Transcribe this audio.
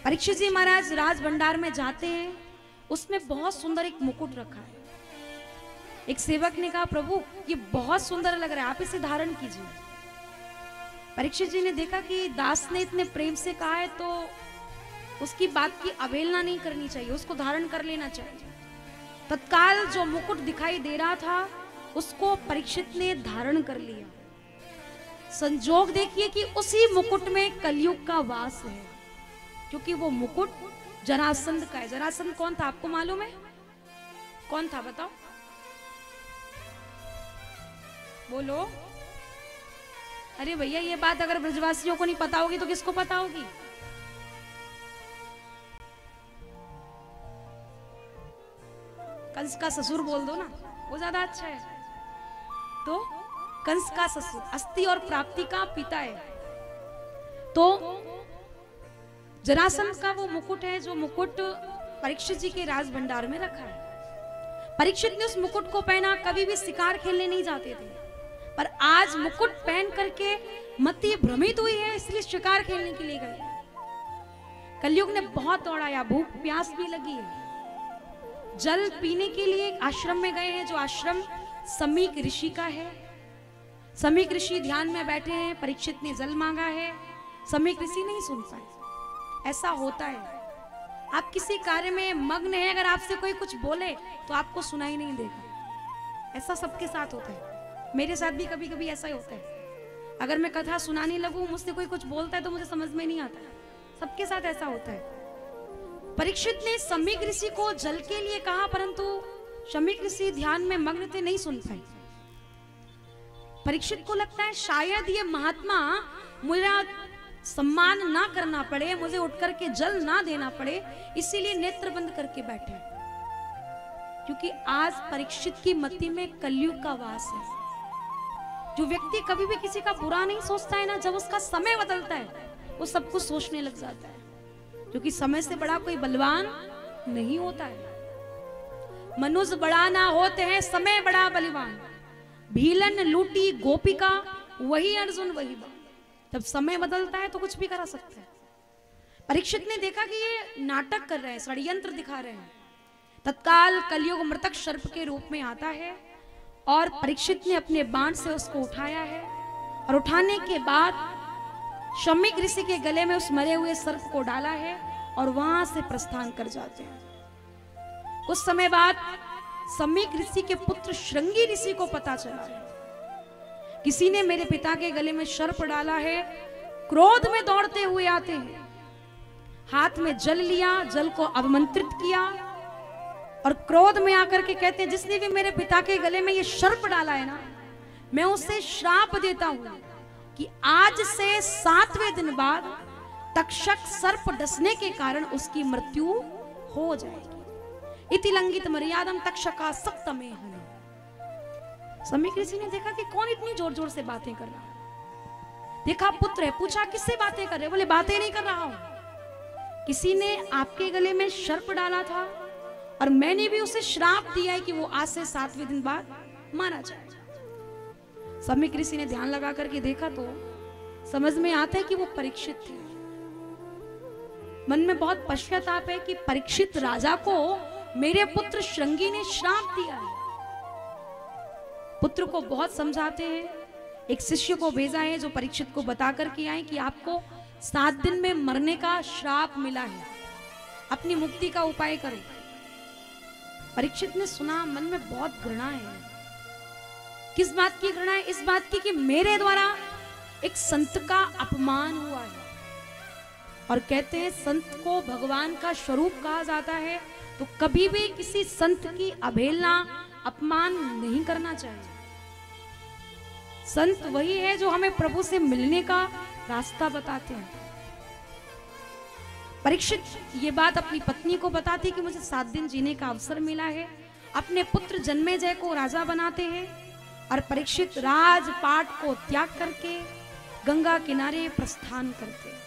परीक्षित जी महाराज राज भंडार में जाते हैं, उसमें बहुत सुंदर एक मुकुट रखा है। एक सेवक ने कहा, प्रभु ये बहुत सुंदर लग रहा है, आप इसे धारण कीजिए। परीक्षित जी ने देखा कि दास ने इतने प्रेम से कहा है तो उसकी बात की अवहेलना नहीं करनी चाहिए, उसको धारण कर लेना चाहिए। तत्काल जो मुकुट दिखाई दे रहा था उसको परीक्षित ने धारण कर लिया। संजोग देखिए कि उसी मुकुट में कलयुग का वास है, क्योंकि वो मुकुट जरासंध का है। जरासंध कौन था आपको मालूम है? कौन था बताओ, बोलो। अरे भैया ये बात अगर ब्रजवासियों को नहीं पता होगी तो किसको पता होगी? कंस का ससुर बोल दो ना, वो ज्यादा अच्छा है। तो कंस का ससुर अस्थि और प्राप्ति का पिता है। तो जरासंध का वो मुकुट है जो मुकुट परीक्षित जी के राज भंडार में रखा है। परीक्षित ने उस मुकुट को पहना, कभी भी शिकार खेलने नहीं जाते थे, पर आज मुकुट पहन करके मति भ्रमित हुई है, इसलिए शिकार खेलने के लिए गए। कलयुग ने बहुत दौड़ाया, भूख प्यास भी लगी है। जल पीने के लिए आश्रम में गए हैं, जो आश्रम समीक ऋषि का है। समीक ऋषि ध्यान में बैठे हैं, परीक्षित ने जल मांगा है, समीक ऋषि नहीं सुन पाए। ऐसा होता है, आप किसी कार्य में मग्न है, अगर आपसे कोई कुछ बोले तो आपको सुनाई नहीं देगा। ऐसा सबके साथ होता है, मेरे साथ भी कभी कभी ऐसा ही होता है। अगर मैं कथा सुनाने लगूं, मुझसे कोई कुछ बोलता है तो मुझे समझ में नहीं आता। सबके साथ ऐसा होता है। परीक्षित ने समीक ऋषि को जल के लिए कहा, परंतु समीक ऋषि ध्यान में मग्न थे, नहीं सुन पाए। परीक्षित को लगता है शायद ये महात्मा मेरा सम्मान ना करना पड़े, मुझे उठ करके जल ना देना पड़े, इसीलिए नेत्र बंद करके बैठे। क्योंकि आज परीक्षित की मति में कलयुग का वास है। जो व्यक्ति कभी भी किसी का बुरा नहीं सोचता है ना, जब उसका समय बदलता है वो सब कुछ सोचने लग जाता है। क्योंकि समय से बड़ा कोई बलवान नहीं होता है। मनुष्य बड़ा ना होते हैं, समय बड़ा बलवान। भीलन लूटी गोपिका, वही अर्जुन वही बात। जब समय बदलता है तो कुछ भी करा सकता है। परीक्षित ने देखा कि ये नाटक कर रहे हैं, षड्यंत्र दिखा रहे हैं। तत्काल कलयुग मृतक सर्प के रूप में आता है और परीक्षित ने अपने बाण से उसको उठाया है। और उठाने के बाद समीक ऋषि के गले में उस मरे हुए सर्प को डाला है और वहां से प्रस्थान कर जाते हैं। कुछ समय बाद समीक ऋषि के पुत्र श्रृंगी ऋषि को पता चला है किसी ने मेरे पिता के गले में सर्प डाला है। क्रोध में दौड़ते हुए आते हैं, हाथ में जल लिया, जल को अवमंत्रित किया और क्रोध में आकर के कहते हैं, जिसने भी मेरे पिता के गले में ये सर्प डाला है ना, मैं उसे श्राप देता हूं कि आज से 7वें दिन बाद तक्षक सर्प डसने के कारण उसकी मृत्यु हो जाएगी। इति लंघित मर्यादम तक्षका सप्तमे हनि। समीक ऋषि ने देखा कि कौन इतनी जोर जोर से बातें कर रहा है। देखा पुत्र है, पूछा किससे बातें कर रहे? बोले बातें नहीं कर रहा हूं, किसी ने आपके गले में सर्प डाला था और मैंने भी उसे श्राप दिया है कि वो आज से 7वें दिन बाद मारा जाए। समीक ऋषि ने ध्यान लगा करके देखा तो समझ में आता है कि वो परीक्षित थे। मन में बहुत पश्चाताप है कि परीक्षित राजा को मेरे पुत्र श्रृंगी ने श्राप दिया है। पुत्र को बहुत समझाते हैं, एक शिष्य को भेजा है जो परीक्षित को बता करके आए कि आपको 7 दिन में मरने का श्राप मिला है, अपनी मुक्ति का उपाय करो। परीक्षित ने सुना, मन में बहुत घृणा है। किस बात की घृणा है? इस बात की कि मेरे द्वारा एक संत का अपमान हुआ है। और कहते हैं संत को भगवान का स्वरूप कहा जाता है, तो कभी भी किसी संत की अवहेलना अपमान नहीं करना चाहिए। संत वही है जो हमें प्रभु से मिलने का रास्ता बताते हैं। परीक्षित ये बात अपनी पत्नी को बताते कि मुझे 7 दिन जीने का अवसर मिला है। अपने पुत्र जन्मेजय को राजा बनाते हैं और परीक्षित राजपाट को त्याग करके गंगा किनारे प्रस्थान करते हैं।